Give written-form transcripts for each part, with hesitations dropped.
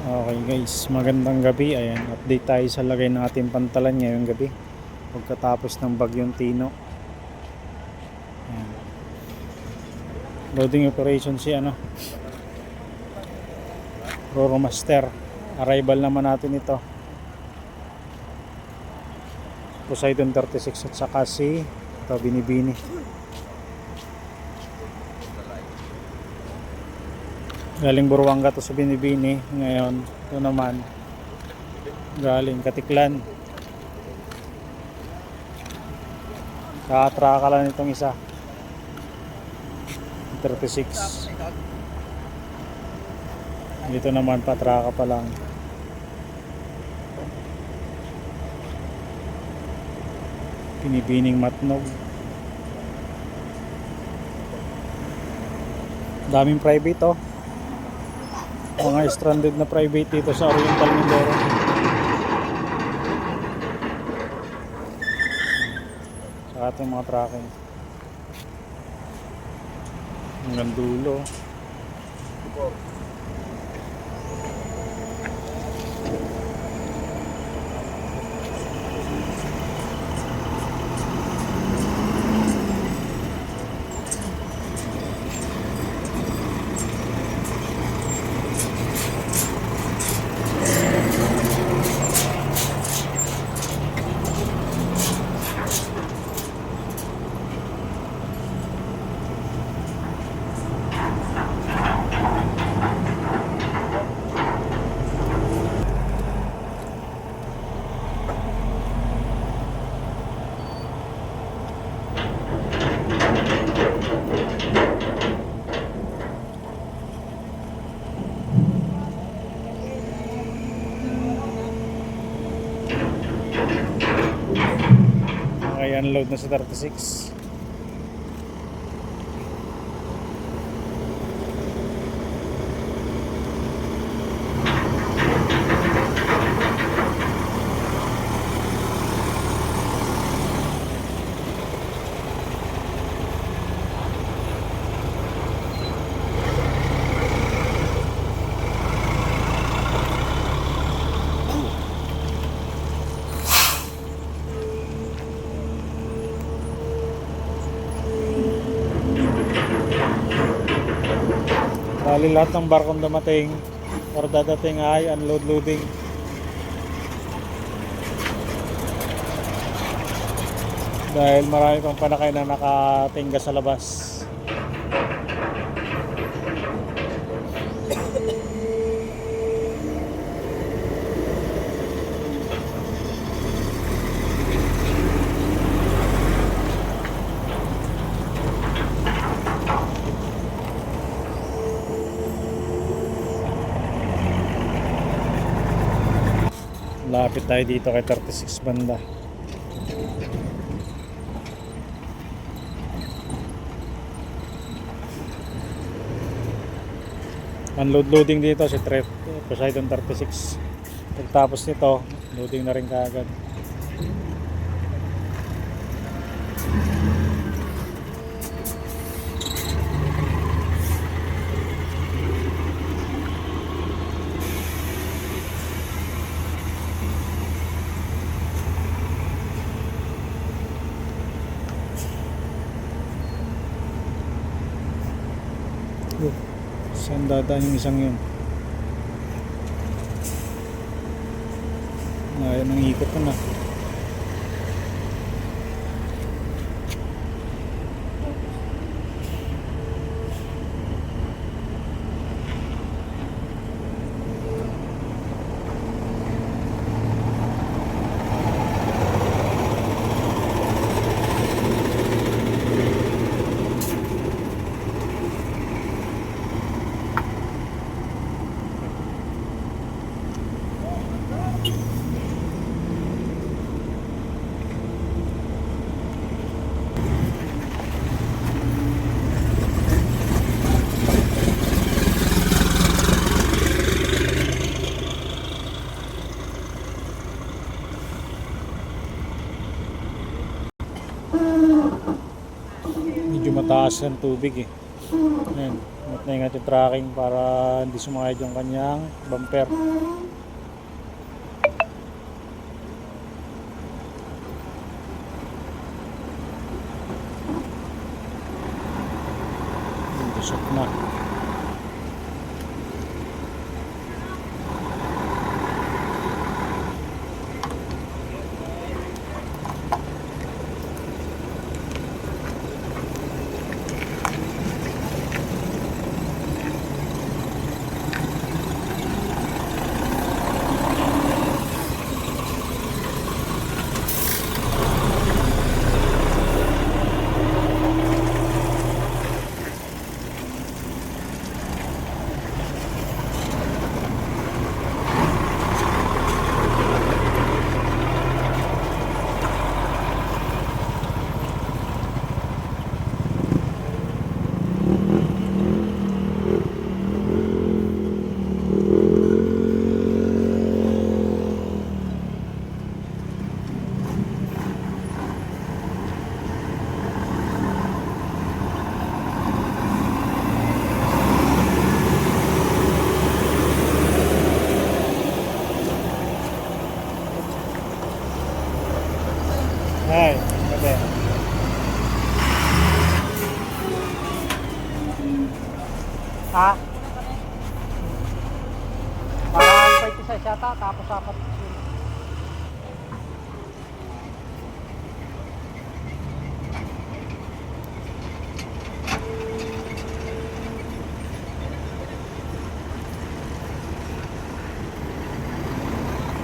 Okay guys, magandang gabi. Ayan, update tayo sa lagay ng ating pantalan ngayong gabi pagkatapos ng bagyong Tino. Ayan. Loading operation si Roro Master. Arrival naman natin ito Poseidon 36 at saka si ito Binibini. Galing Buruanga to sa Binibini. Ngayon ito naman galing Katiklan. Kaatraka lang itong isa 36. Dito naman patraka pa lang. Binibining Matnog. Daming private mga stranded na private dito sa Oriental Mindoro. Sa ating mga tracking hanggang dulo. Okay, unload na sa 36. Bali lahat ng barkong dumating or dadating ay unload loading. Dahil marami pang panakay na nakatingga sa labas. Lapit tayo dito kay 36 banda. Unload loading dito si Poseidon 36. Pagtapos nito, loading na rin kaagad. Saan dadaan yung isang yun? Ayaw nang ikot na. Medyo mataas ang tubig eh. Ayan, na ingat yung tracking para hindi sumakit yung kanyang bumper. Busok na. Ay, gabi. Ha? Parang 26 yata, tapos 4.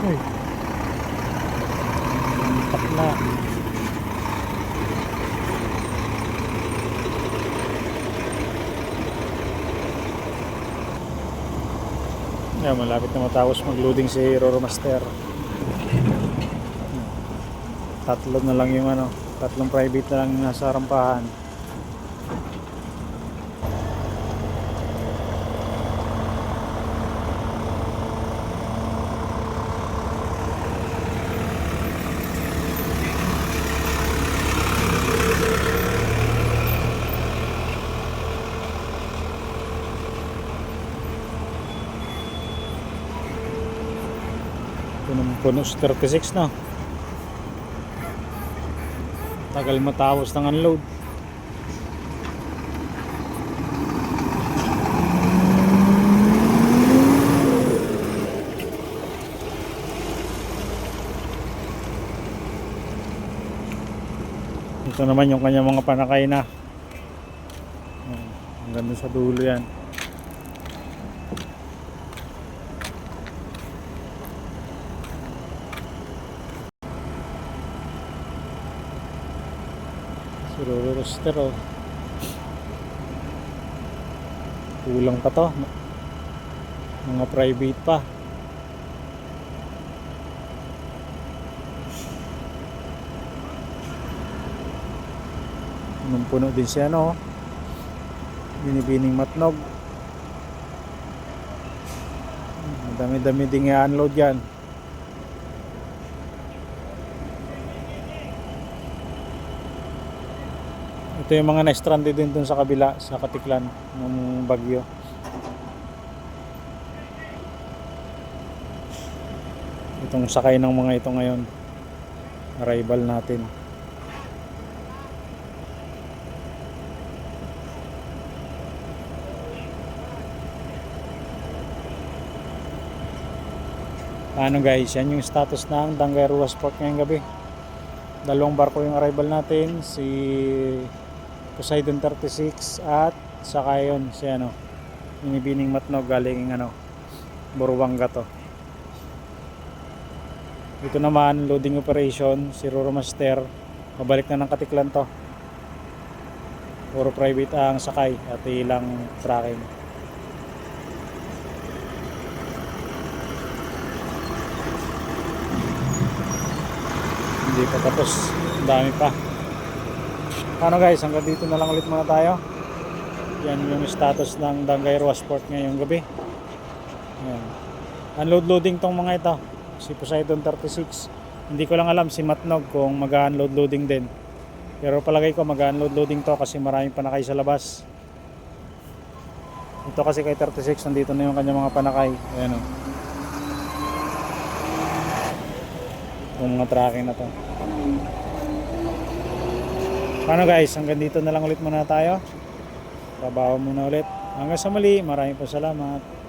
Uy. Tak na. Yeah, malapit na matapos mag-loading si Roro Master. Tatlo na lang yung tatlong private na lang yung nasa rampahan. Puno sa 36 na. Tagal matapos ng unload. Ito naman yung kanyang mga panakay na. Hanggang dun sa dulo yan. Roro roster, oh. Kulang pa to, mga private pa. Puno din siya, binibining matnog. Dami-dami din i-unload yan. Ito yung mga na-stranded din dun sa kabila, sa Katiklan ng bagyo. Itong sakay ng mga ito ngayon, arrival natin. Ano guys, yan yung status ng Dangairua Sport ngayong gabi. Dalawang barko yung arrival natin, si Poseidon 36 at saka yun si Binibining Matnog galing Buruanga to. Ito naman loading operation si Roro Master, pabalik na ng Katiklan to. Puro private ang sakay at ilang tracking. Hindi pa tapos, dami pa. Ano guys, hanggang dito na lang ulit muna tayo. Yan yung status ng Dangairua Sport ngayong gabi. Yan. Unload loading tong mga ito, si Poseidon 36. Hindi ko lang alam si Matnog kung mag-unload loading din, pero palagay ko mag-unload loading to kasi maraming panakay sa labas. Ito kasi kay 36, nandito na yung kanyang mga panakay. Ayan o. Yung mga tracking na to. Paano guys, hanggang dito na lang ulit muna tayo. Trabaho muna ulit. Hanggang sa muli, maraming po salamat.